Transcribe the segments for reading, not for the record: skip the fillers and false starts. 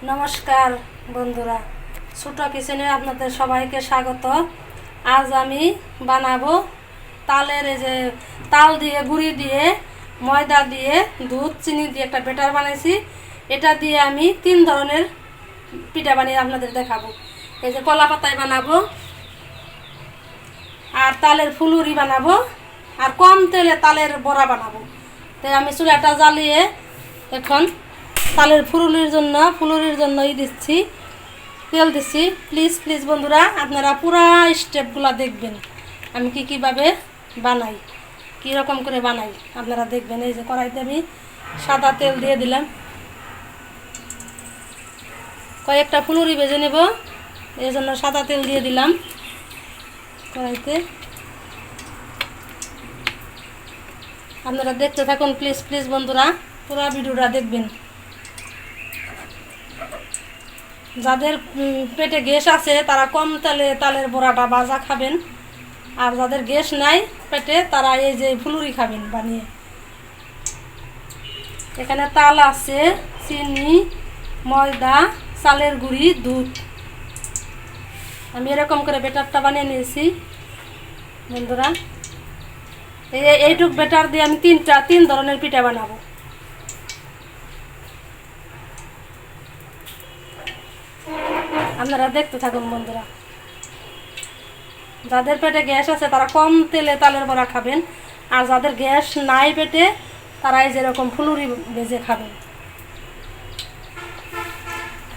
নমস্কার বন্ধুরা, ছোট কিচেনে আপনাদের সবাইকে স্বাগত। আজ আমি বানাবো তালের এই যে তাল দিয়ে গুঁড়ি দিয়ে ময়দা দিয়ে দুধ চিনি দিয়ে একটা ব্যাটার বানাইছি। এটা দিয়ে আমি 3 ধরনের পিঠা বানিয়ে আপনাদের দেখাবো। এই যে কলা পাতায় বানাবো, আর তালের ফুলুরি বানাবো, আর কম তেলে তালের বড়া বানাবো। তাই আমি চুলাটা জ্বালিয়ে এখন তালের ফুলুরির জন্য দিচ্ছি, তেল দিচ্ছি। প্লিজ বন্ধুরা, আপনারা পুরা স্টেপগুলো দেখবেন, আমি কীভাবে বানাই, কীরকম করে বানাই আপনারা দেখবেন। এই যে কড়াইতে আমি সাদা তেল দিয়ে দিলাম, কয়েকটা ফুলুরি ভেজে নেব, এই জন্য সাদা তেল দিয়ে দিলাম কড়াইতে। আপনারা দেখতে থাকুন প্লিজ বন্ধুরা, পুরা ভিডিওটা দেখবেন। যাদের পেটে গ্যাস আছে তারা কম তেলে তালের বড়াটা ভাজা খাবেন, আর যাদের গ্যাস নাই পেটে তারা এই যে ফুলুরি খাবেন বানিয়ে। এখানে তাল আছে, চিনি, ময়দা, চালের গুঁড়ি, দুধ। আমি এরকম করে ব্যাটারটা বানিয়ে নিয়েছি বন্ধুরা। এইটুক ব্যাটার দিয়ে আমি 3 ধরনের পিঠা বানাবো। আপনারা দেখতে থাকুন বন্ধুরা। যাদের পেটে গ্যাস আছে তারা কম তেলে তালের বড়া খাবেন, আর যাদের গ্যাস নাই পেটে তারা এই যেরকম ফুলুরি ভেজে খাবেন।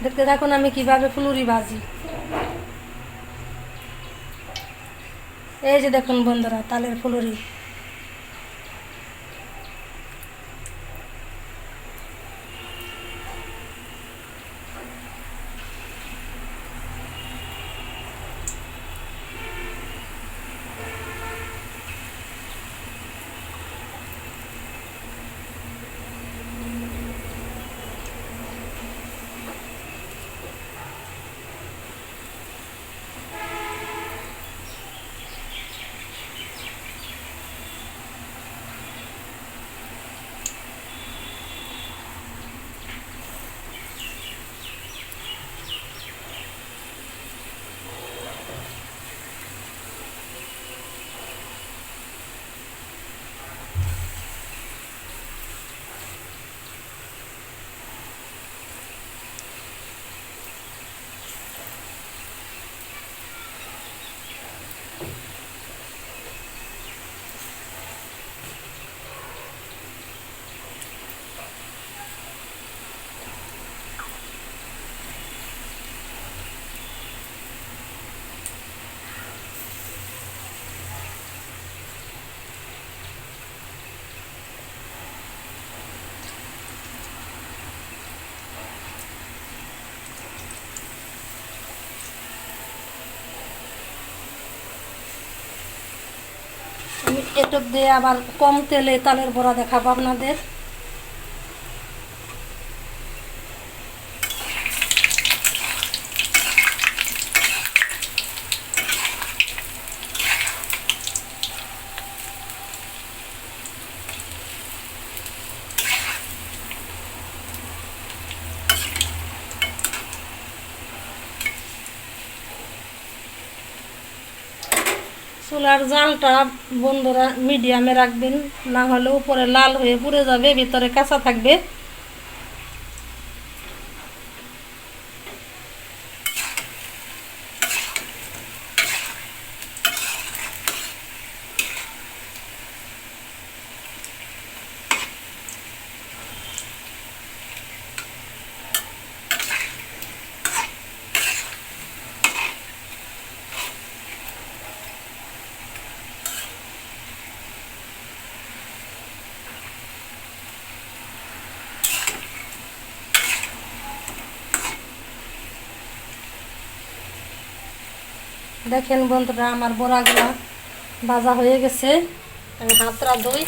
দেখতে থাকুন আমি কিভাবে ফুলুরি ভাজি। এই যে দেখুন বন্ধুরা, তালের ফুলুরি। আমি এটুক দিয়ে আবার কম তেলে তালের বড়া দেখাবো আপনাদের। চুলার জালটা বন্ধুরা মিডিয়ামে রাখবেন, না হলে উপরে লাল হয়ে পুড়ে যাবে, ভিতরে কাঁচা থাকবে। দেখেন বন্ধুরা, আমার বড়াগুলা ভাজা হয়ে গেছে। আমি হাতটা ধুই।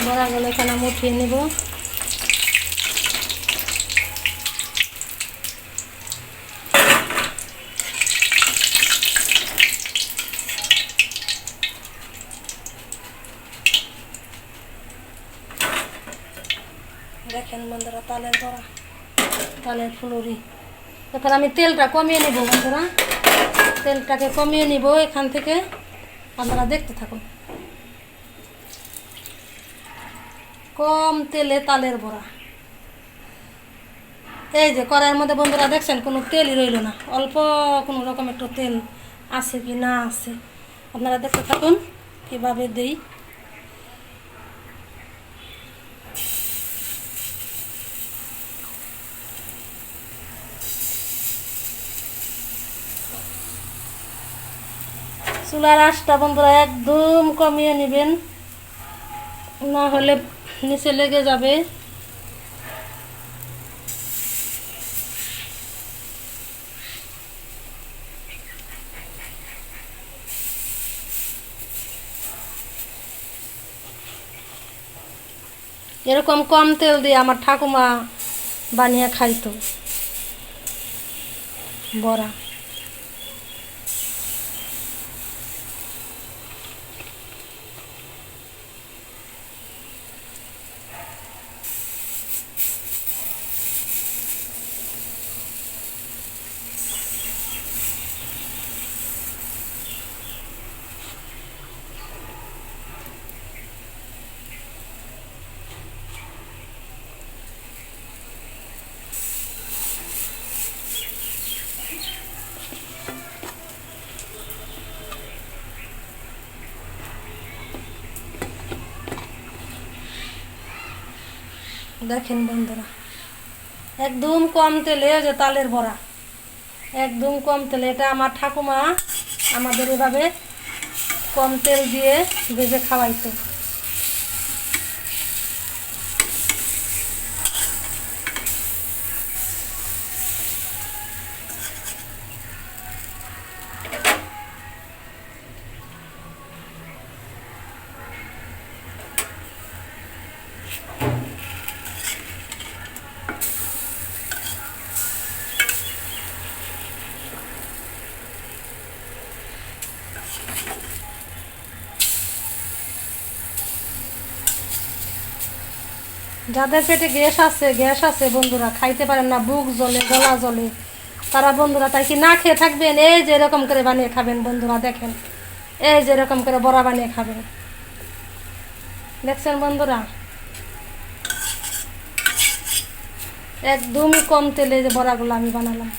বড়াগুলো এখানে আমি উঠিয়ে নেব। দেখেন বন্ধুরা তালের বড়া, তালের ফুলুরি। এখন আমি তেলটা কমিয়ে নিব বন্ধুরা, তেলটাকে কমিয়ে নিব এখান থেকে, আপনারা দেখতে থাকুন। কম তেলে তালের বড়া। এই যে কড়াইয়ের মধ্যে বন্ধুরা দেখছেন কোনো তেলই রইল না, অল্প কোনো রকম একটু তেল আছে কি না আছে, আপনারা দেখতে থাকুন কীভাবে দেই। চুলার আঁচটা বন্ধুরা একদম কমিয়ে নেবেন, না হলে নিচে লেগে যাবে। এরকম কম তেল দিয়ে আমার ঠাকুমা বানিয়ে খাইতো বড়া। দেখেন বন্ধুরা একদম কম তেলে যে তালের বড়া, একদম কম তেলে। এটা আমার ঠাকুমা আমাদের এভাবে কম তেল দিয়ে ভেজে খাওয়াইতো। যাদের পেটে গ্যাস আছে বন্ধুরা, খাইতে পারেন না, বুক জ্বলে, গলা জ্বলে, তারা বন্ধুরা তাই কি না খেয়ে থাকবেন? এই যে এরকম করে বানিয়ে খাবেন বন্ধুরা, দেখেন এই যে এরকম করে বড়া বানিয়ে খাবেন। দেখছেন বন্ধুরা একদমই কম তেলে যে বড়াগুলো আমি বানালাম,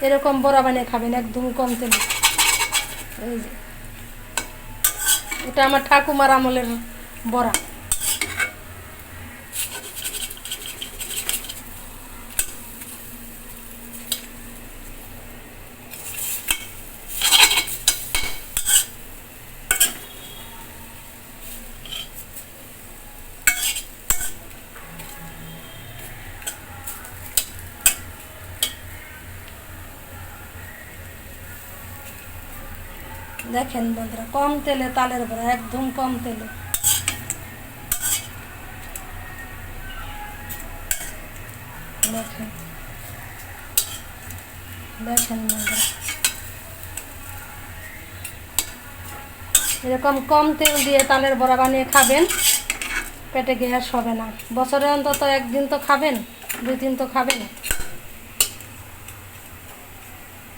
এরকম বড়া বানিয়ে খাবেন একদম কম তেলে। এই যে এটা আমার ঠাকুমার আমলের বড়া। দেখেন বন্ধুরা কম তেলে তালের বড়া, একদম কম তেলে। দেখেন দেখেন বন্ধুরা এরকম কম তেল দিয়ে তালের বড়া বানিয়ে খাবেন, পেটে গ্যাস হবে না। বছরে অন্তত একদিন তো খাবেন, 2 দিন তো খাবেন।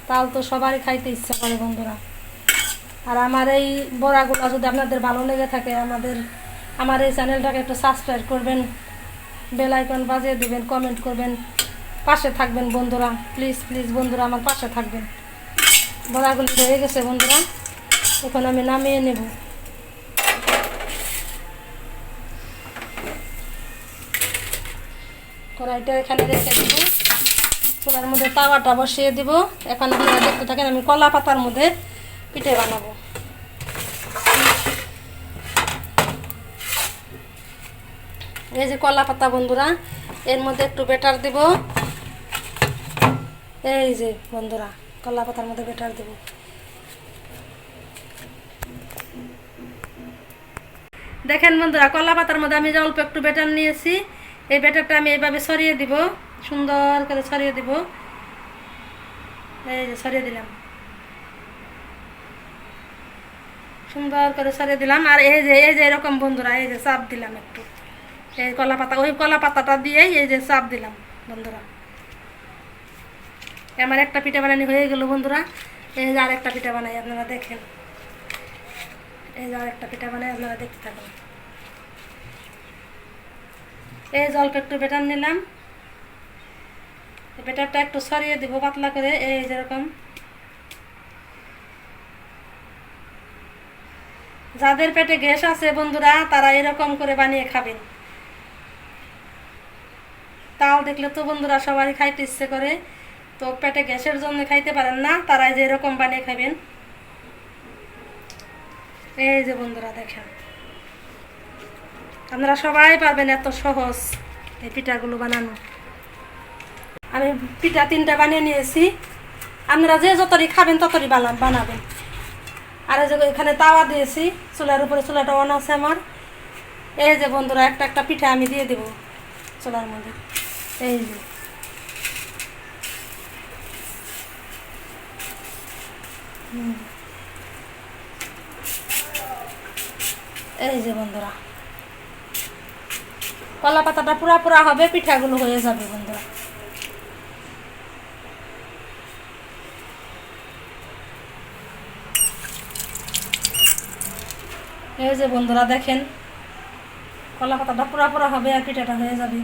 তাল তো সবারই খাইতে ইচ্ছা করে বন্ধুরা। আর আমার এই বড়াগুলো যদি আপনাদের ভালো লেগে থাকে, আমার এই চ্যানেলটাকে একটু সাবস্ক্রাইব করবেন, বেল আইকন বাজিয়ে দিবেন, কমেন্ট করবেন, পাশে থাকবেন বন্ধুরা। প্লিজ প্লিজ বন্ধুরা আমার পাশে থাকবেন। বড়াগুলো হয়ে গেছে বন্ধুরা, এখন আমি নামিয়ে নেব। কড়াইটা এখানে রেখে দেবো, চুলার মধ্যে তাওয়াটা বসিয়ে দিব। এখন আপনারা দেখতে থাকেন আমি কলা পাতার মধ্যে পিঠে বানাবো। এই যে কলা পাতা বন্ধুরা, এর মধ্যে একটু বেটার দিব। এই যে বন্ধুরা কলা পাতার মধ্যে বেটার দেব। দেখেন বন্ধুরা কলা পাতার মধ্যে আমি যে অল্প একটু বেটার নিয়েছি, এই বেটারটা আমি এইভাবে ছড়িয়ে দিব, সুন্দর করে ছড়িয়ে দিব। এই যে ছড়িয়ে দিলাম, সুন্দর করে ছড়িয়ে দিলাম। আর এই যে এরকম বন্ধুরা, এই যে চাপ দিলাম একটু, এই কলা পাতা, ওই কলা পাতাটা দিয়েই এই যে চাপ দিলাম বন্ধুরা। আমার একটা পিঠা বানানো হয়ে গেল বন্ধুরা। এই যে আরেকটা পিঠা বানাই, আপনারা দেখেন। এই যে আরেকটা পিঠা বানাই, আপনারা দেখতে থাকুন। এই যে অল্প একটু বেটার নিলাম, বেটারটা একটু ছড়িয়ে দিব পাতলা করে, এই যেরকম। যাদের পেটে গ্যাস আছে বন্ধুরা, তারা এরকম করে বানিয়ে খাবেন। তাল দেখলে তো বন্ধুরা সবারই খাইতে ইচ্ছে করে, তো পেটে গ্যাসের জন্য খাইতে পারেন না, তারা যে এরকম বানিয়ে খাবেন। এই যে বন্ধুরা দেখেন, আপনারা সবাই পারবেন, এত সহজ এই পিঠাগুলো বানানো। আমি পিঠা 3টা বানিয়ে নিয়েছি, আপনারা যে যতই খাবেন ততই বানাবেন। আর এই যে এখানে তাওয়া দিয়েছি চুলার উপরে, চুলাটা অন আছে আমার। এই যে বন্ধুরা একটা একটা পিঠা আমি দিয়ে দেব চুলার মধ্যে। এই যে এই যে বন্ধুরা, কলা পাতাটা পুরা পুরা হবে, পিঠাগুলো হয়ে যাবে বন্ধুরা। এই যে বন্ধুরা দেখেন, কলা পাতাটা পুরা পুরা হবে আর পিঠাটা হয়ে যাবে।